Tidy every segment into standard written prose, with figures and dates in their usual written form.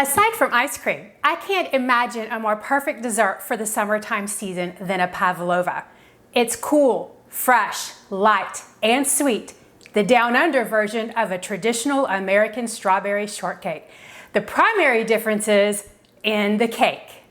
Aside from ice cream, I can't imagine a more perfect dessert for the summertime season than a pavlova. It's cool, fresh, light, and sweet, the down under version of a traditional American strawberry shortcake. The primary difference is in the cake.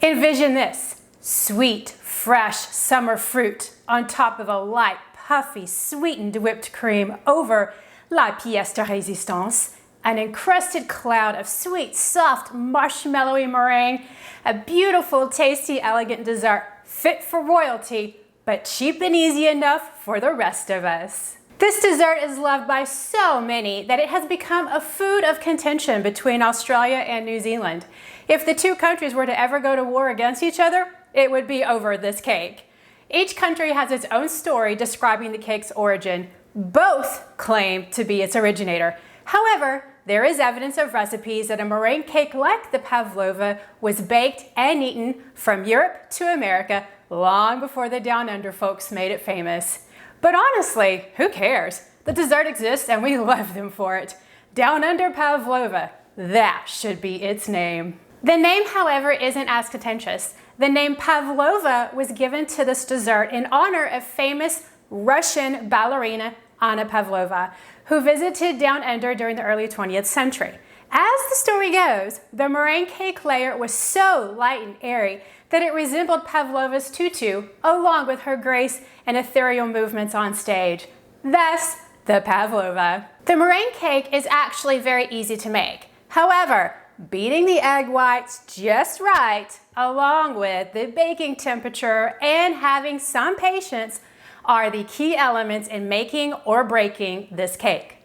Envision this: sweet, fresh summer fruit on top of a light, puffy, sweetened whipped cream over la pièce de résistance, an encrusted cloud of sweet, soft, marshmallowy meringue, a beautiful, tasty, elegant dessert fit for royalty, but cheap and easy enough for the rest of us. This dessert is loved by so many that it has become a food of contention between Australia and New Zealand. If the two countries were to ever go to war against each other, it would be over this cake. Each country has its own story describing the cake's origin. Both claim to be its originator. However, there is evidence of recipes that a meringue cake like the pavlova was baked and eaten from Europe to America long before the Down Under folks made it famous. But honestly, who cares? The dessert exists and we love them for it. Down Under pavlova, that should be its name. The name, however, isn't as contentious. The name pavlova was given to this dessert in honor of famous Russian ballerina Anna Pavlova, who visited Down Under during the early 20th century. As the story goes, the meringue cake layer was so light and airy that it resembled Pavlova's tutu, along with her grace and ethereal movements on stage. Thus, the pavlova. The meringue cake is actually very easy to make. However, beating the egg whites just right, along with the baking temperature and having some patience, are the key elements in making or breaking this cake.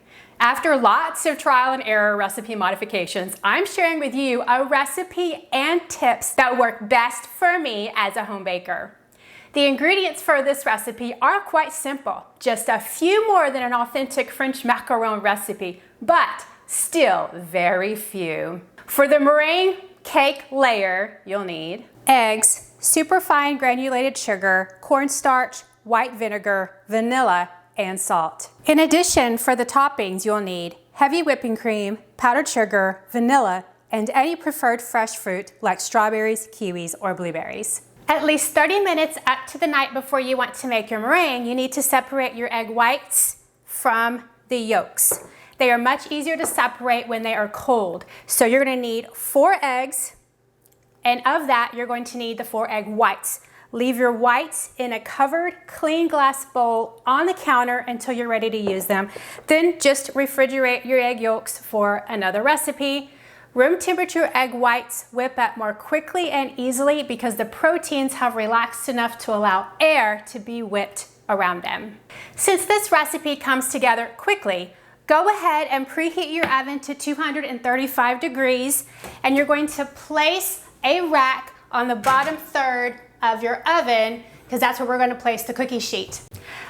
After lots of trial and error recipe modifications, I'm sharing with you a recipe and tips that work best for me as a home baker. The ingredients for this recipe are quite simple, just a few more than an authentic French macaron recipe, but still very few. For the meringue cake layer, you'll need eggs, superfine granulated sugar, cornstarch, white vinegar, vanilla, and salt. In addition, for the toppings, you'll need heavy whipping cream, powdered sugar, vanilla, and any preferred fresh fruit like strawberries, kiwis, or blueberries. At least 30 minutes up to the night before you want to make your meringue, you need to separate your egg whites from the yolks. They are much easier to separate when they are cold. So you're going to need 4 eggs, and of that, you're going to need the 4 egg whites. Leave your whites in a covered, clean glass bowl on the counter until you're ready to use them. Then just refrigerate your egg yolks for another recipe. Room temperature egg whites whip up more quickly and easily because the proteins have relaxed enough to allow air to be whipped around them. Since this recipe comes together quickly, go ahead and preheat your oven to 235 degrees, and you're going to place a rack on the bottom third of your oven, because that's where we're going to place the cookie sheet.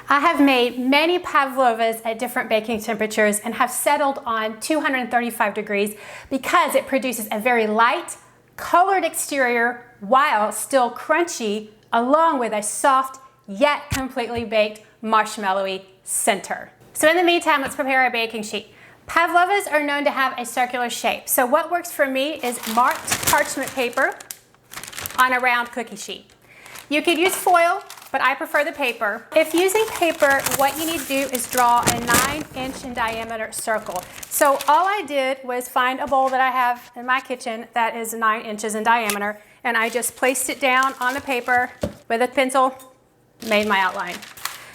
I have made many pavlovas at different baking temperatures and have settled on 235 degrees because it produces a very light, colored exterior while still crunchy, along with a soft yet completely baked marshmallowy center. So in the meantime, let's prepare our baking sheet. Pavlovas are known to have a circular shape, so what works for me is marked parchment paper on a round cookie sheet. You could use foil, but I prefer the paper. If using paper, what you need to do is draw a 9-inch in diameter circle. So all I did was find a bowl that I have in my kitchen that is 9 inches in diameter, and I just placed it down on the paper with a pencil, made my outline.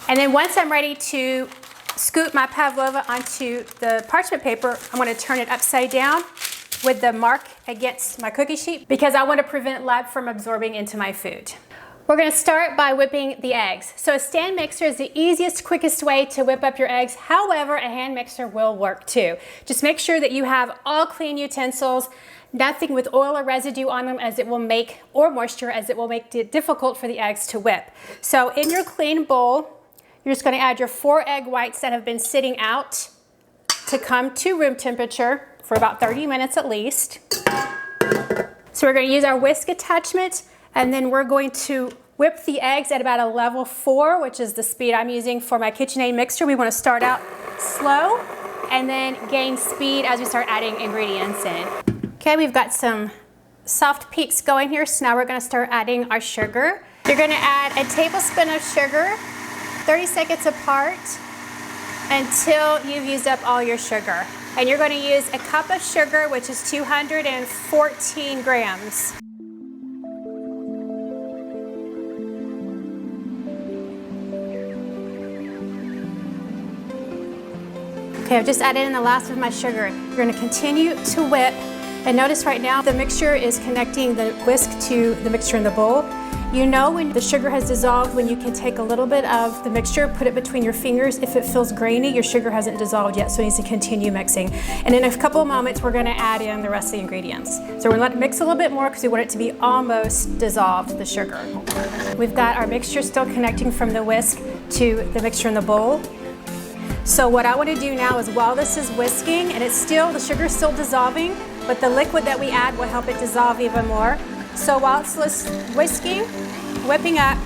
And then once I'm ready to scoop my pavlova onto the parchment paper, I'm going to turn it upside down with the mark against my cookie sheet because I want to prevent lead from absorbing into my food. We're going to start by whipping the eggs. So a stand mixer is the easiest, quickest way to whip up your eggs. However, a hand mixer will work too. Just make sure that you have all clean utensils, nothing with oil or residue on them as it will make, or moisture, as it will make it difficult for the eggs to whip. So in your clean bowl, you're just going to add your 4 egg whites that have been sitting out to come to room temperature for about 30 minutes at least. So we're going to use our whisk attachment, and then we're going to Whip the eggs at about a level 4, which is the speed I'm using for my KitchenAid mixture. We want to start out slow and then gain speed as we start adding ingredients in. Okay, we've got some soft peaks going here, so now we're going to start adding our sugar. You're going to add a tablespoon of sugar, 30 seconds apart, until you've used up all your sugar. And you're going to use a cup of sugar, which is 214 grams. Okay, I've just added in the last of my sugar. You're going to continue to whip. And notice right now the mixture is connecting the whisk to the mixture in the bowl. You know when the sugar has dissolved, when you can take a little bit of the mixture, put it between your fingers. If it feels grainy, your sugar hasn't dissolved yet, so it needs to continue mixing. And in a couple of moments, we're going to add in the rest of the ingredients. So we're going to let it mix a little bit more because we want it to be almost dissolved, the sugar. We've got our mixture still connecting from the whisk to the mixture in the bowl. So what I want to do now is, while this is whisking and the sugar is still dissolving, but the liquid that we add will help it dissolve even more. So while it's whipping up,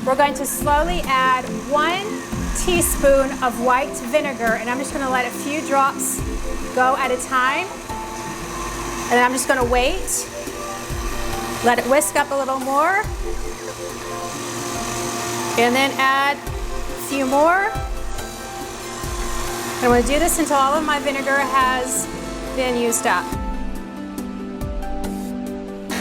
we're going to slowly add 1 teaspoon of white vinegar, and I'm just going to let a few drops go at a time. And then I'm just going to wait, let it whisk up a little more, and then add a few more. I'm going to do this until all of my vinegar has been used up.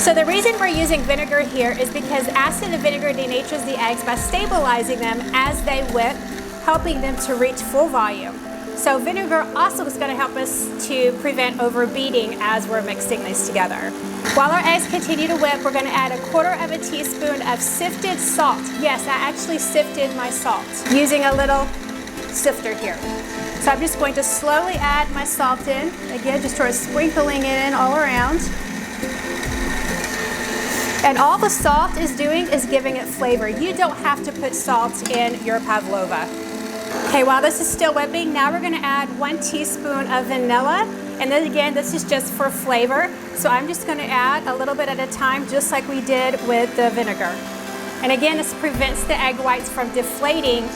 So the reason we're using vinegar here is because acid and vinegar denatures the eggs by stabilizing them as they whip, helping them to reach full volume. So vinegar also is going to help us to prevent overbeating as we're mixing these together. While our eggs continue to whip, we're going to add 1/4 teaspoon of sifted salt. Yes, I actually sifted my salt using a little sifter here. So I'm just going to slowly add my salt in. Again, just sort of sprinkling it in all around. And all the salt is doing is giving it flavor. You don't have to put salt in your pavlova. Okay, while this is still whipping, now we're going to add 1 teaspoon of vanilla. And then again, this is just for flavor. So I'm just going to add a little bit at a time, just like we did with the vinegar. And again, this prevents the egg whites from deflating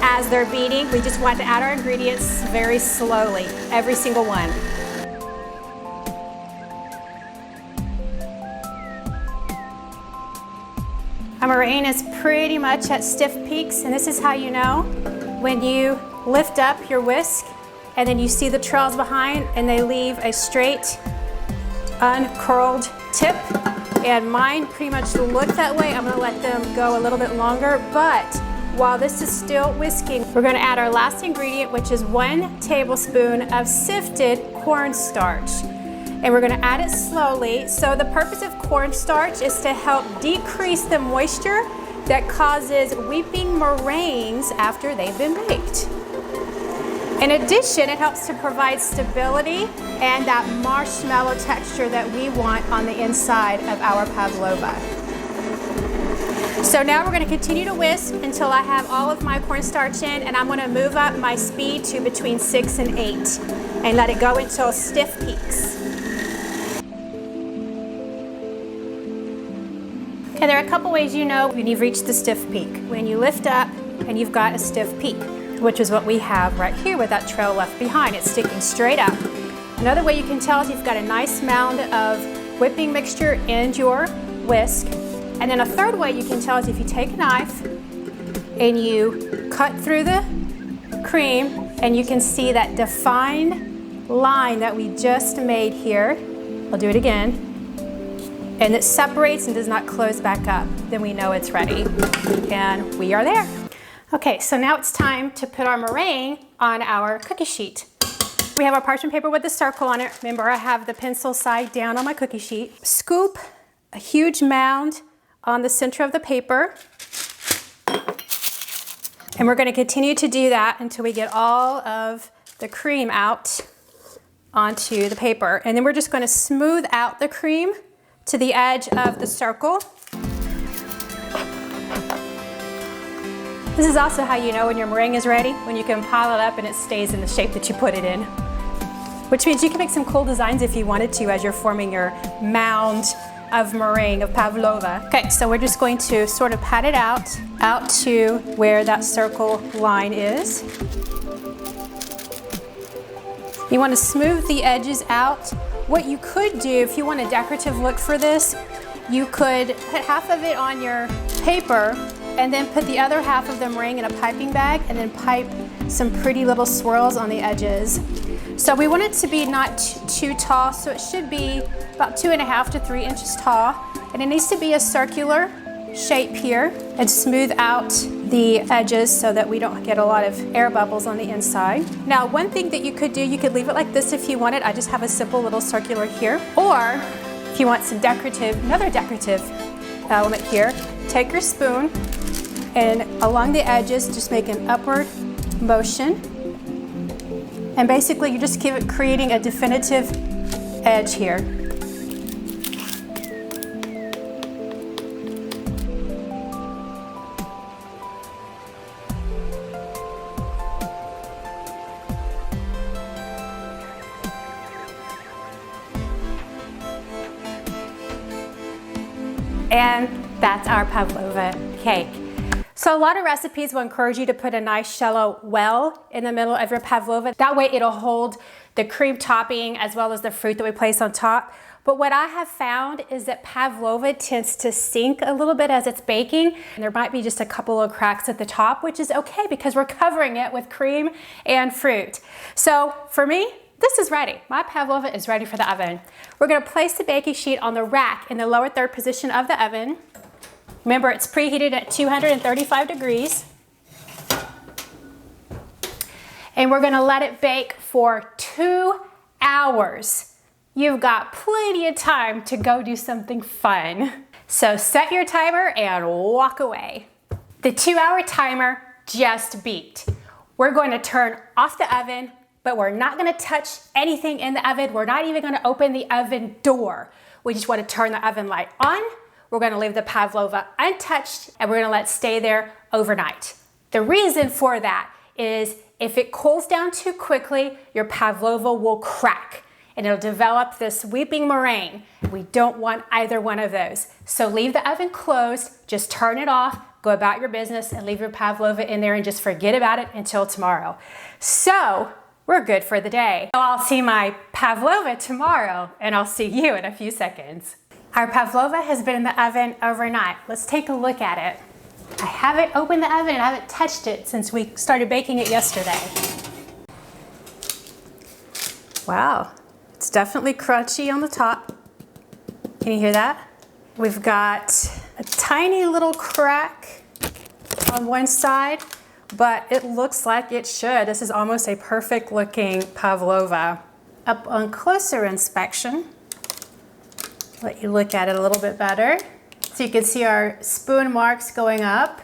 as they're beating. We just want to add our ingredients very slowly, every single one. Our meringue is pretty much at stiff peaks, and this is how you know when you lift up your whisk and then you see the trails behind and they leave a straight, uncurled tip. And mine pretty much look that way. I'm going to let them go a little bit longer, but while this is still whisking, we're going to add our last ingredient, which is 1 tablespoon of sifted cornstarch. And we're going to add it slowly. So the purpose of cornstarch is to help decrease the moisture that causes weeping meringues after they've been baked. In addition, it helps to provide stability and that marshmallow texture that we want on the inside of our pavlova. So now we're going to continue to whisk until I have all of my cornstarch in, and I'm going to move up my speed to between 6 and 8 and let it go until stiff peaks. Okay, there are a couple ways you know when you've reached the stiff peak. When you lift up and you've got a stiff peak, which is what we have right here with that trail left behind. It's sticking straight up. Another way you can tell is you've got a nice mound of whipping mixture in your whisk. And then a third way you can tell is if you take a knife and you cut through the cream, and you can see that defined line that we just made here. I'll do it again. And it separates and does not close back up. Then we know it's ready. And we are there. Okay, so now it's time to put our meringue on our cookie sheet. We have our parchment paper with the circle on it. Remember, I have the pencil side down on my cookie sheet. Scoop a huge mound on the center of the paper. And we're going to continue to do that until we get all of the cream out onto the paper. And then we're just going to smooth out the cream to the edge of the circle. This is also how you know when your meringue is ready, when you can pile it up and it stays in the shape that you put it in. Which means you can make some cool designs if you wanted to as you're forming your mound of meringue, of Pavlova. Okay, so we're just going to sort of pat it out to where that circle line is. You want to smooth the edges out. What you could do, if you want a decorative look for this, you could put half of it on your paper and then put the other half of the meringue in a piping bag and then pipe some pretty little swirls on the edges. So we want it to be not too tall, so it should be about 2.5 to 3 inches tall. And it needs to be a circular shape here and smooth out the edges so that we don't get a lot of air bubbles on the inside. Now, one thing that you could do, you could leave it like this if you wanted. I just have a simple little circular here. Or if you want some another decorative element here, take your spoon and along the edges, just make an upward motion. And basically, you just keep it creating a definitive edge here. And that's our Pavlova cake. So a lot of recipes will encourage you to put a nice shallow well in the middle of your Pavlova. That way it'll hold the cream topping as well as the fruit that we place on top. But what I have found is that Pavlova tends to sink a little bit as it's baking. And there might be just a couple of cracks at the top, which is okay because we're covering it with cream and fruit. So for me, this is ready. My Pavlova is ready for the oven. We're gonna place the baking sheet on the rack in the lower third position of the oven. Remember, it's preheated at 235 degrees. And we're gonna let it bake for 2 hours. You've got plenty of time to go do something fun. So set your timer and walk away. The 2-hour timer just beeped. We're going to turn off the oven, but we're not gonna touch anything in the oven. We're not even gonna open the oven door. We just wanna turn the oven light on. We're gonna leave the Pavlova untouched and we're gonna let it stay there overnight. The reason for that is if it cools down too quickly, your Pavlova will crack and it'll develop this weeping meringue. We don't want either one of those. So leave the oven closed, just turn it off, go about your business and leave your Pavlova in there and just forget about it until tomorrow. So we're good for the day. So I'll see my Pavlova tomorrow and I'll see you in a few seconds. Our Pavlova has been in the oven overnight. Let's take a look at it. I haven't opened the oven and I haven't touched it since we started baking it yesterday. Wow, it's definitely crunchy on the top. Can you hear that? We've got a tiny little crack on one side, but it looks like it should. This is almost a perfect looking Pavlova. Up on closer inspection, let you look at it a little bit better. So you can see our spoon marks going up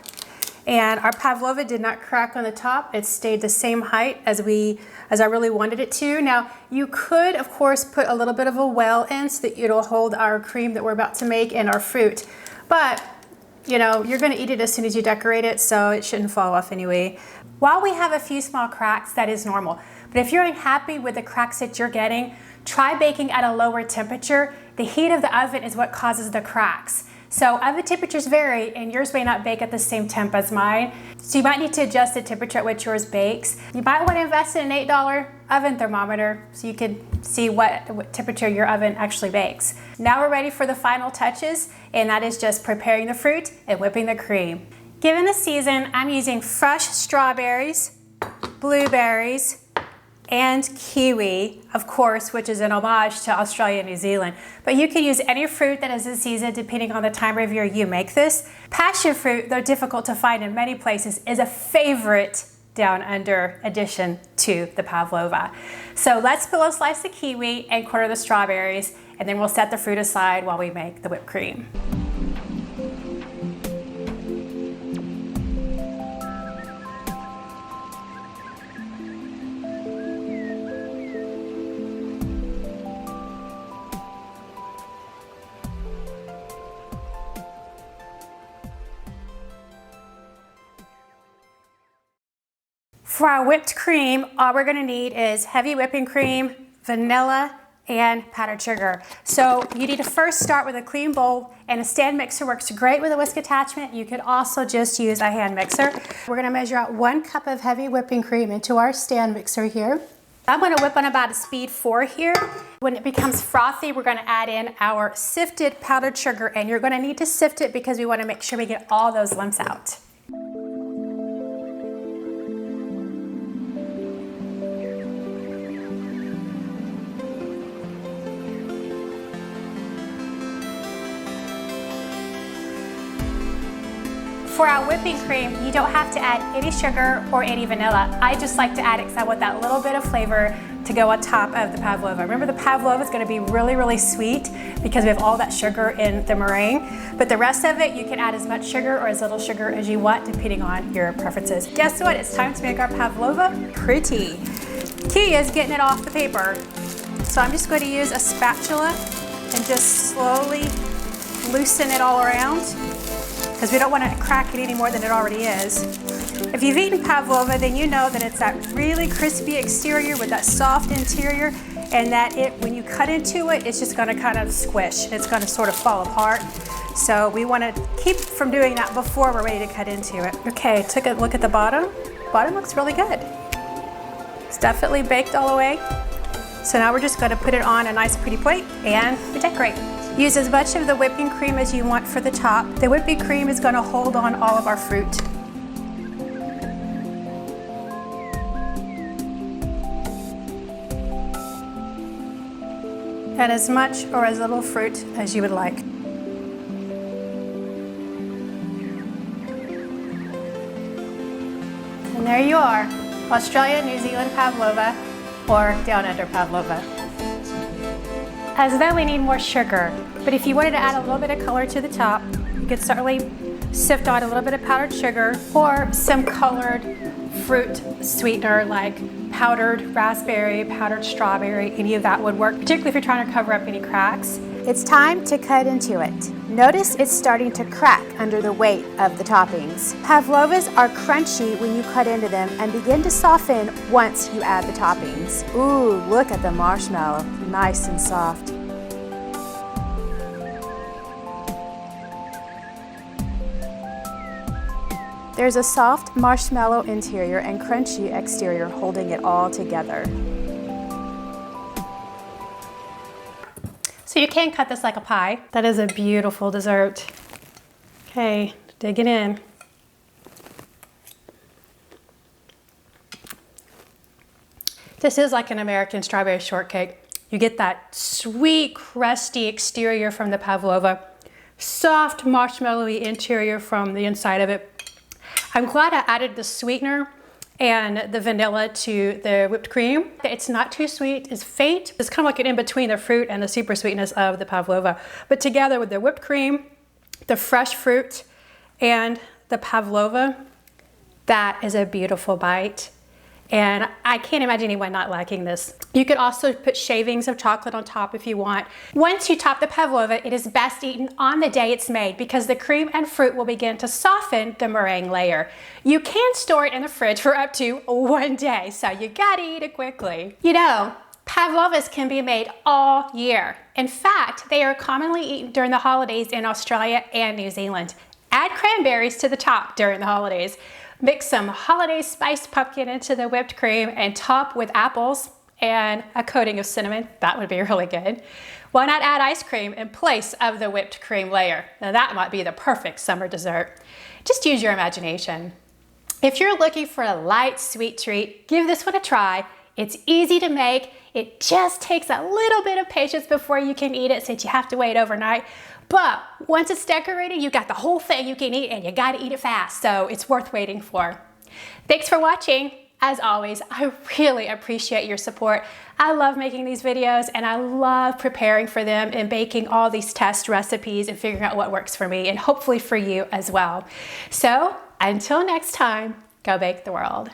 and our Pavlova did not crack on the top. It stayed the same height as I really wanted it to. Now you could of course put a little bit of a well in so that it'll hold our cream that we're about to make and our fruit. But you know, you're gonna eat it as soon as you decorate it, so it shouldn't fall off anyway. While we have a few small cracks, that is normal. But if you're unhappy with the cracks that you're getting, try baking at a lower temperature. The heat of the oven is what causes the cracks. So oven temperatures vary and yours may not bake at the same temp as mine. So you might need to adjust the temperature at which yours bakes. You might want to invest in an $8 oven thermometer so you can see what temperature your oven actually bakes. Now we're ready for the final touches, and that is just preparing the fruit and whipping the cream. Given the season, I'm using fresh strawberries, blueberries, and kiwi, of course, which is an homage to Australia and New Zealand. But you can use any fruit that is in season depending on the time of year you make this. Passion fruit, though difficult to find in many places, is a favorite down under addition to the Pavlova. So let's slice the kiwi and quarter the strawberries, and then we'll set the fruit aside while we make the whipped cream. For our whipped cream, all we're gonna need is heavy whipping cream, vanilla, and powdered sugar. So you need to first start with a clean bowl, and a stand mixer works great with a whisk attachment. You could also just use a hand mixer. We're gonna measure out 1 cup of heavy whipping cream into our stand mixer here. I'm gonna whip on about a speed 4 here. When it becomes frothy, we're gonna add in our sifted powdered sugar, and you're gonna need to sift it because we wanna make sure we get all those lumps out. For our whipping cream, you don't have to add any sugar or any vanilla. I just like to add it because I want that little bit of flavor to go on top of the pavlova. Remember, the pavlova is going to be really, really sweet because we have all that sugar in the meringue. But the rest of it, you can add as much sugar or as little sugar as you want, depending on your preferences. Guess what? It's time to make our pavlova pretty. Key is getting it off the paper. So I'm just going to use a spatula and just slowly loosen it all around, because we don't want to crack it any more than it already is. If you've eaten pavlova, then you know that it's that really crispy exterior with that soft interior, and that when you cut into it, it's just going to kind of squish. It's going to sort of fall apart. So we want to keep from doing that before we're ready to cut into it. Okay, took a look at the bottom. Bottom looks really good. It's definitely baked all the way. So now we're just going to put it on a nice pretty plate and decorate. Use as much of the whipping cream as you want for the top. The whipping cream is going to hold on all of our fruit. Add as much or as little fruit as you would like. And there you are, Australia, New Zealand pavlova, or down under pavlova. As though we need more sugar, but if you wanted to add a little bit of color to the top, you could certainly sift on a little bit of powdered sugar or some colored fruit sweetener like powdered raspberry, powdered strawberry. Any of that would work, particularly if you're trying to cover up any cracks. It's time to cut into it. Notice it's starting to crack under the weight of the toppings. Pavlovas are crunchy when you cut into them and begin to soften once you add the toppings. Ooh, look at the marshmallow, nice and soft. There's a soft marshmallow interior and crunchy exterior holding it all together. So you can cut this like a pie. That is a beautiful dessert. Okay, dig it in. This is like an American strawberry shortcake. You get that sweet, crusty exterior from the pavlova, soft marshmallowy interior from the inside of it. I'm glad I added the sweetener and the vanilla to the whipped cream. It's not too sweet, it's faint. It's kind of like an in-between the fruit and the super sweetness of the pavlova. But together with the whipped cream, the fresh fruit, and the pavlova, that is a beautiful bite. And I can't imagine anyone not liking this. You could also put shavings of chocolate on top if you want. Once you top the pavlova, it is best eaten on the day it's made because the cream and fruit will begin to soften the meringue layer. You can store it in the fridge for up to 1 day, so you gotta eat it quickly. You know, pavlovas can be made all year. In fact, they are commonly eaten during the holidays in Australia and New Zealand. Add cranberries to the top during the holidays. Mix some holiday spiced pumpkin into the whipped cream and top with apples and a coating of cinnamon. That would be really good. Why not add ice cream in place of the whipped cream layer? Now that might be the perfect summer dessert. Just use your imagination. If you're looking for a light, sweet treat, give this one a try. It's easy to make. It just takes a little bit of patience before you can eat it since you have to wait overnight. But once it's decorated, you got the whole thing you can eat and you gotta eat it fast, so it's worth waiting for. Thanks for watching. As always, I really appreciate your support. I love making these videos and I love preparing for them and baking all these test recipes and figuring out what works for me and hopefully for you as well. So until next time, go bake the world.